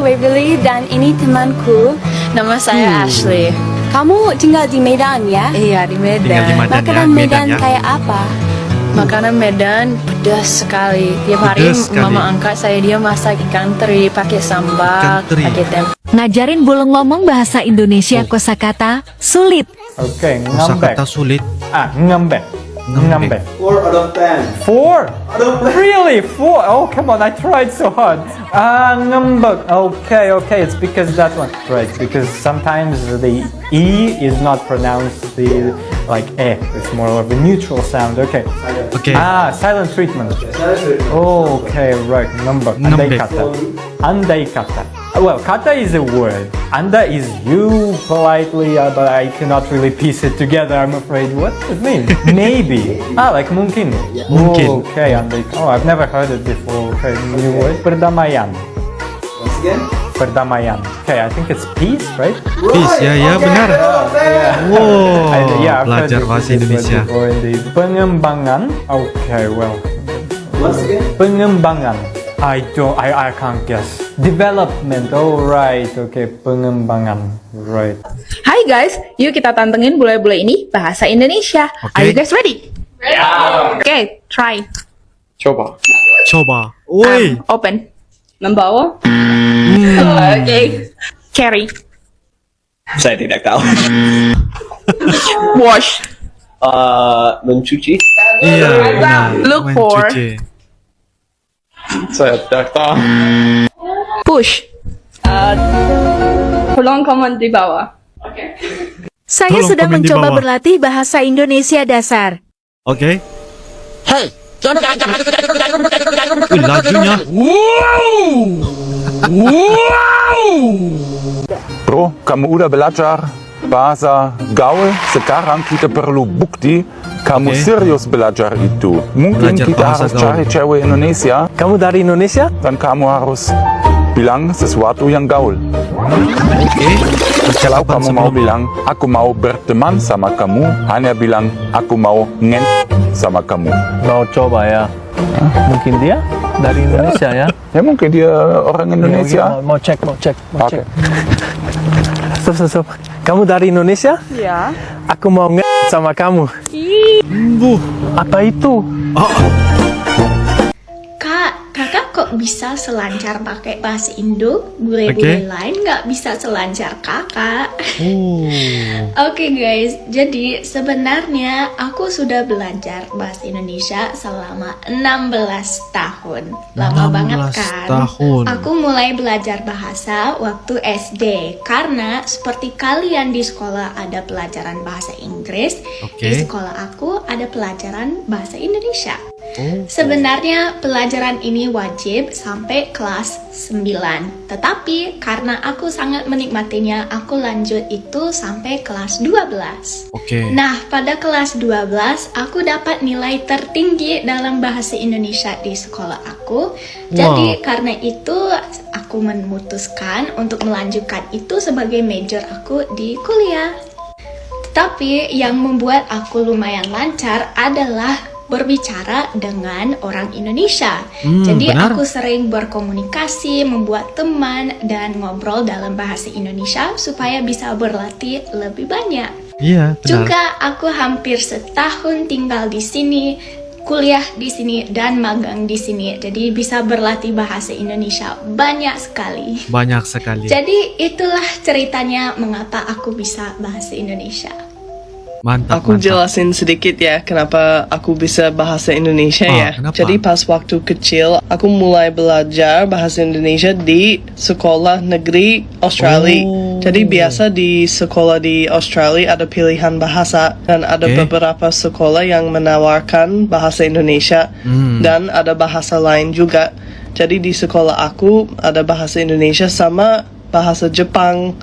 Waverly dan ini temanku. Nama saya Ashley. Kamu tinggal di Medan ya? Iya, di Medan. Tinggal di Medan. Makanan ya, Medan ya. kayak apa? Makanan Medan pedas sekali. Tiap hari Pedas sekali. mama angkat saya dia masak ikan teri pakai sambal, Ikan teri. pakai tempe. Ngajarin Bulung ngomong bahasa Indonesia kosakata sulit. Okay, Kosakata ngambek. sulit. Ngambek. Ngambek. 4 out of 10. 4? Really? 4? Oh, come on, I tried so hard. Ngambek. Okay, it's because that one. Right, because sometimes the E is not pronounced like E. It's more of a neutral sound. Okay. Okay. Silent treatment. Oh. Okay, right. Ngambek. Ngambek. Andai kata. Andai kata. Well, kata is a word. Anda is you politely, but I cannot really piece it together, I'm afraid. What does it mean? Maybe. Like mungkin. Mungkin. Okay, andai. Oh, I've never heard it before. Okay, new word. Perdamaian. Once again. Perdamaian. Okay, I think it's peace, right? Peace, ya benar. Wow, I've heard belajar this bahasa word Indonesia. before, indeed. Pengembangan. Okay, well. Once again. Pengembangan. I can't guess. Development. Oh, right. Okay, pengembangan. Right. Hai guys, yuk kita tantengin bule-bule ini bahasa Indonesia. Oke. Are you guys ready? Oke, try. Coba. Woi. Open. Membawa? Oke. Carry. Saya tidak tahu. Wash. Mencuci. Iya, benar. Look for. Mencuci. Saya tidak tahu. Push. Tolong komen di bawah. Saya Tolong sedang komen di mencoba bawah. berlatih bahasa Indonesia dasar. Oke. Wih, lajunya. Bro, kamu udah belajar bahasa gaul? Sekarang kita perlu bukti kamu Oke. serius belajar itu. Mungkin Belajar kita bahasa harus gaul. cari cewek Indonesia Kamu dari Indonesia? dan kamu harus bilang sesuatu yang gaul. Oke. Kalau kamu mau bilang, aku mau berteman sama kamu, hanya bilang, aku mau ngen sama kamu. Mau coba ya. Mungkin dia dari Indonesia ya. Ya mungkin dia orang Indonesia. Mau cek. Oke. Stop. Kamu dari Indonesia? Ya. Aku mau sama kamu. Apa itu? Kakak kok bisa selancar pakai bahasa Indo? Bule-bule lain nggak bisa selancar kakak. Oke guys, jadi sebenarnya aku sudah belajar bahasa Indonesia selama 16 tahun. Lama 16 banget kan? tahun. Aku mulai belajar bahasa waktu SD karena seperti kalian di sekolah ada pelajaran bahasa Inggris, Oke. di sekolah aku ada pelajaran bahasa Indonesia. Sebenarnya pelajaran ini wajib sampai kelas 9. Tetapi karena aku sangat menikmatinya, aku lanjut itu sampai kelas 12. Oke. Nah, pada kelas 12 aku dapat nilai tertinggi dalam bahasa Indonesia di sekolah aku. Jadi karena itu aku memutuskan untuk melanjutkan itu sebagai major aku di kuliah. Tetapi yang membuat aku lumayan lancar adalah berbicara dengan orang Indonesia. Jadi benar. aku sering berkomunikasi, membuat teman, dan ngobrol dalam bahasa Indonesia supaya bisa berlatih lebih banyak. Iya, benar. Juga aku hampir setahun tinggal di sini, kuliah di sini, dan magang di sini. Jadi bisa berlatih bahasa Indonesia banyak sekali. Banyak sekali. Jadi itulah ceritanya mengapa aku bisa bahasa Indonesia. Mantap, Aku mantap. jelasin sedikit ya kenapa aku bisa bahasa Indonesia ya. kenapa? Jadi pas waktu kecil aku mulai belajar bahasa Indonesia di sekolah negeri Australia. Jadi biasa di sekolah di Australia ada pilihan bahasa dan ada Oke. beberapa sekolah yang menawarkan bahasa Indonesia dan ada bahasa lain juga. Jadi di sekolah aku ada bahasa Indonesia sama bahasa Jepang.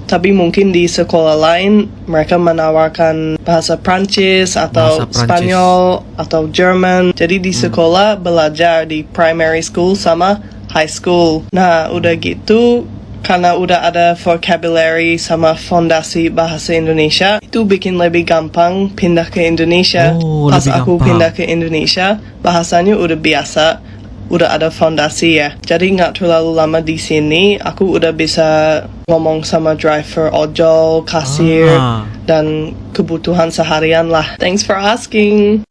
Tapi mungkin di sekolah lain mereka menawarkan bahasa Prancis atau Bahasa Prancis. Spanyol atau Jerman. Jadi di sekolah belajar di primary school sama high school. Nah, udah gitu karena udah ada vocabulary sama fondasi bahasa Indonesia, itu bikin lebih gampang pindah ke Indonesia. Pas lebih aku gampang. pindah ke Indonesia, bahasanya udah biasa. udah ada fondasi ya. Jadi nggak terlalu lama di sini, aku udah bisa ngomong sama driver ojol, kasir, dan kebutuhan seharian lah. Thanks for asking.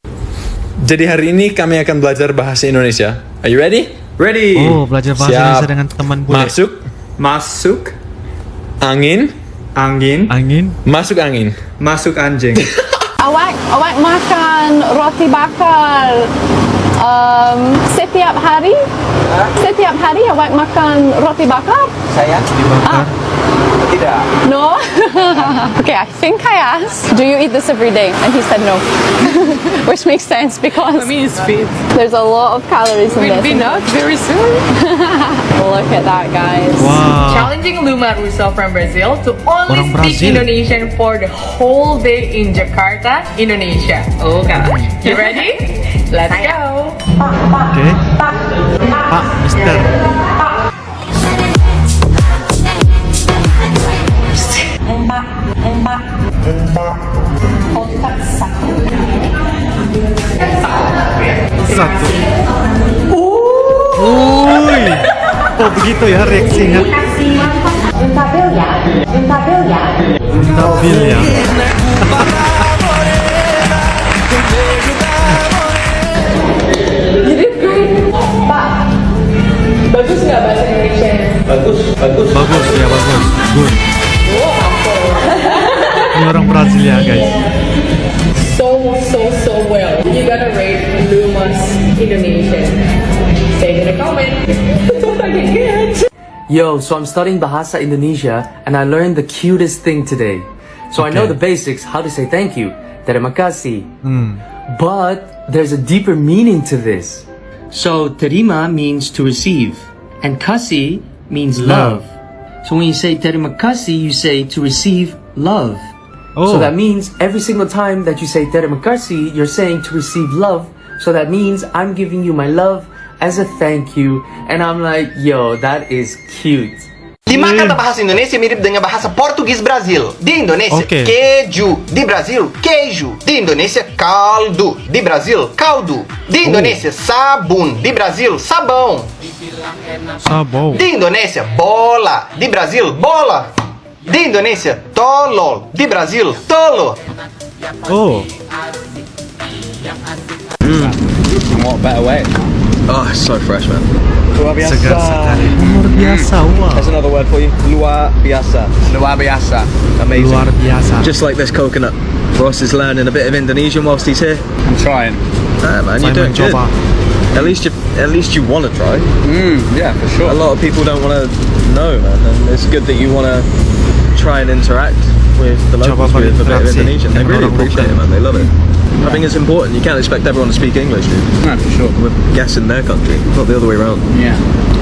Jadi hari ini kami akan belajar bahasa Indonesia. Are you ready? Ready. Oh, belajar bahasa Siap. Indonesia dengan teman bule. Masuk, Masuk angin, angin, Angin. masuk angin. masuk anjing. Awak makan roti bakar setiap hari? Setiap hari awak makan roti bakar? Dibakar. No? Okay, I think I asked, do you eat this every day? And he said no. Which makes sense because it's fit. there's a lot of calories in this. not very soon. Look at that, guys. Wow. Challenging Luma Russo from Brazil to only Orang speak Brazil. Indonesian for the whole day in Jakarta, Indonesia. Oh, God. You ready? Let's go. Oke. Pak, Mister. Satu. Uy. Oh begitu ya reaksinya. Stabil ya. Bagus nggak bahasa Indonesia? Bagus. Bagus ya bagus. Good. Ini orang Brazil ya guys. So well. You gotta rate Luma's Indonesian. Say in the comment. Yo, so I'm studying Bahasa Indonesia and I learned the cutest thing today. So I know Okay. the basics, how to say thank you, terima kasih. But there's a deeper meaning to this. So terima means to receive and kasih means love. So when you say terima kasih, you say to receive love. Oh. So that means every single time that you say terima kasih, you're saying to receive love. So that means I'm giving you my love as a thank you. And I'm like, yo, that is cute. 5 kata bahasa Indonesia mirip dengan bahasa Portugis Brasil. Di Indonesia, Oke. keju. Di Brasil, queijo. Di Indonesia, caldo. Di Brasil, caldo. Di Indonesia, sabun. Di Brasil, sabão. Sabau. Di Indonesia, bola. Di Brasil, bola. Di Indonesia, tolol. Di Brasil, tolo. Oh. In what better way? Oh, it's so fresh, man. Segar sekali. Luar biasa. Wow. That's another word for you. Luar biasa. Luar biasa. Amazing. Luar biasa. Just like this coconut. Ross is learning a bit of Indonesian whilst he's here. I'm trying. Man, you're Saya doing good. mencoba. At least you want to try. Yeah, for sure. A lot of people don't want to know, man, and it's good that you want to try and interact with the locals Coba with a bit of berinteraksi Indonesian. They dengan really orang appreciate it, lokal. man. They love it. I think it's important. You can't expect everyone to speak English, dude. No, for sure. We're guests in their country, not the other way around. Yeah.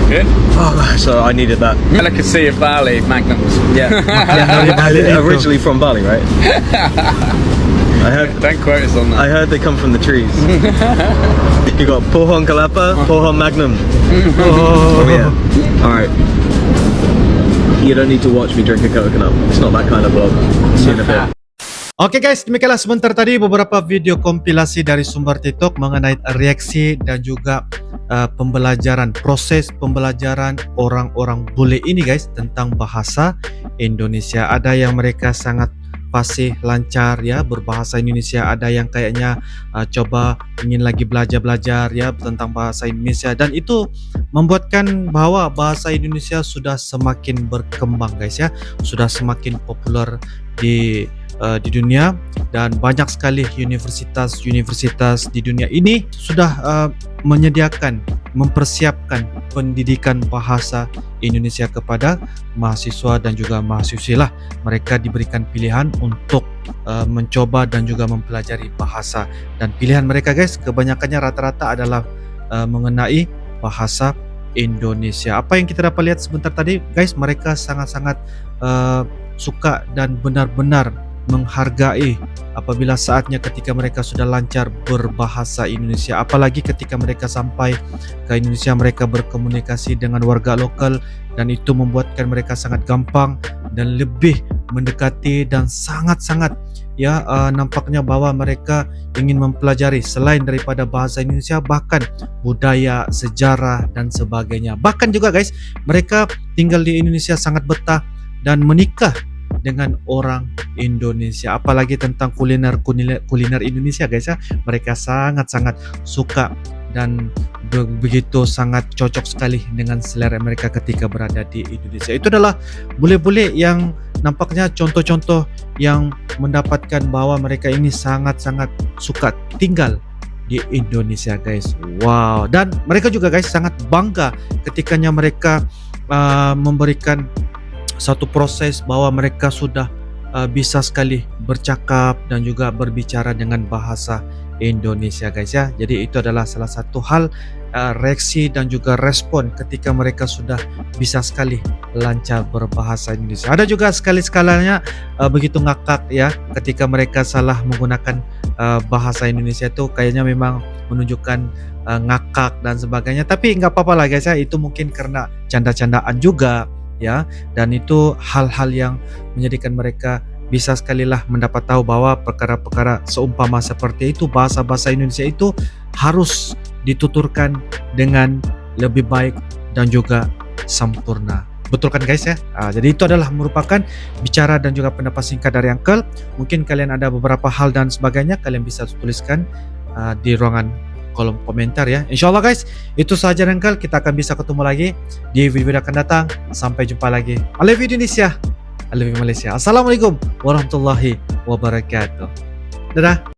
Good. Oh, so I needed that. Delicacy of Bali, Magnums. Yeah. Dari Bali itu. Originally from Bali, right? I heard. Don't quote us on that. I heard they come from the trees. You got pohon kelapa, pohon magnum. Oh. Oh yeah. All right. You don't need to watch me drink a coconut. It's not that kind of vlog. See you in a bit. Oke guys, demikianlah sebentar tadi beberapa video kompilasi dari sumber TikTok mengenai reaksi dan juga pembelajaran, proses pembelajaran orang-orang bule ini guys tentang bahasa Indonesia. Ada yang mereka sangat fasih, lancar ya berbahasa Indonesia, ada yang kayaknya coba ingin lagi belajar ya tentang bahasa Indonesia, dan itu membuatkan bahwa bahasa Indonesia sudah semakin berkembang guys ya, sudah semakin populer di dunia, dan banyak sekali universitas di dunia ini sudah menyediakan, mempersiapkan pendidikan bahasa Indonesia kepada mahasiswa dan juga mahasiswi lah. Mereka diberikan pilihan untuk mencoba dan juga mempelajari bahasa, dan pilihan mereka guys kebanyakannya rata-rata adalah mengenai bahasa Indonesia. Apa yang kita dapat lihat sebentar tadi guys, mereka sangat-sangat suka dan benar-benar menghargai apabila saatnya ketika mereka sudah lancar berbahasa Indonesia, apalagi ketika mereka sampai ke Indonesia, mereka berkomunikasi dengan warga lokal, dan itu membuatkan mereka sangat gampang dan lebih mendekati dan sangat-sangat ya nampaknya bahwa mereka ingin mempelajari selain daripada bahasa Indonesia, bahkan budaya, sejarah dan sebagainya. Bahkan juga guys, mereka tinggal di Indonesia sangat betah dan menikah dengan orang Indonesia. Apalagi tentang kuliner Indonesia guys ya, mereka sangat-sangat suka dan begitu sangat cocok sekali dengan selera mereka ketika berada di Indonesia. Itu adalah bule-bule yang nampaknya contoh-contoh yang mendapatkan bahwa mereka ini sangat-sangat suka tinggal di Indonesia guys. Wow. Dan mereka juga guys sangat bangga ketikanya mereka memberikan satu proses bahwa mereka sudah bisa sekali bercakap dan juga berbicara dengan bahasa Indonesia guys ya. Jadi itu adalah salah satu hal reaksi dan juga respon ketika mereka sudah bisa sekali lancar berbahasa Indonesia. Ada juga sekali-skalanya begitu ngakak ya ketika mereka salah menggunakan bahasa Indonesia, itu kayaknya memang menunjukkan ngakak dan sebagainya. Tapi nggak apa-apa lah guys ya, itu mungkin karena canda-candaan juga ya, dan itu hal-hal yang menjadikan mereka bisa sekali lah mendapat tahu bahwa perkara-perkara seumpama seperti itu, bahasa-bahasa Indonesia itu harus dituturkan dengan lebih baik dan juga sempurna. Betul kan guys ya? Jadi itu adalah merupakan bicara dan juga pendapat singkat dari Uncle. Mungkin kalian ada beberapa hal dan sebagainya, kalian bisa tuliskan di ruangan kolom komentar ya. Insyaallah guys, itu saja Uncle. Kita akan bisa ketemu lagi di video akan datang. Sampai jumpa lagi. I love you Indonesia, I love you Malaysia. Assalamualaikum warahmatullahi wabarakatuh. Dadah.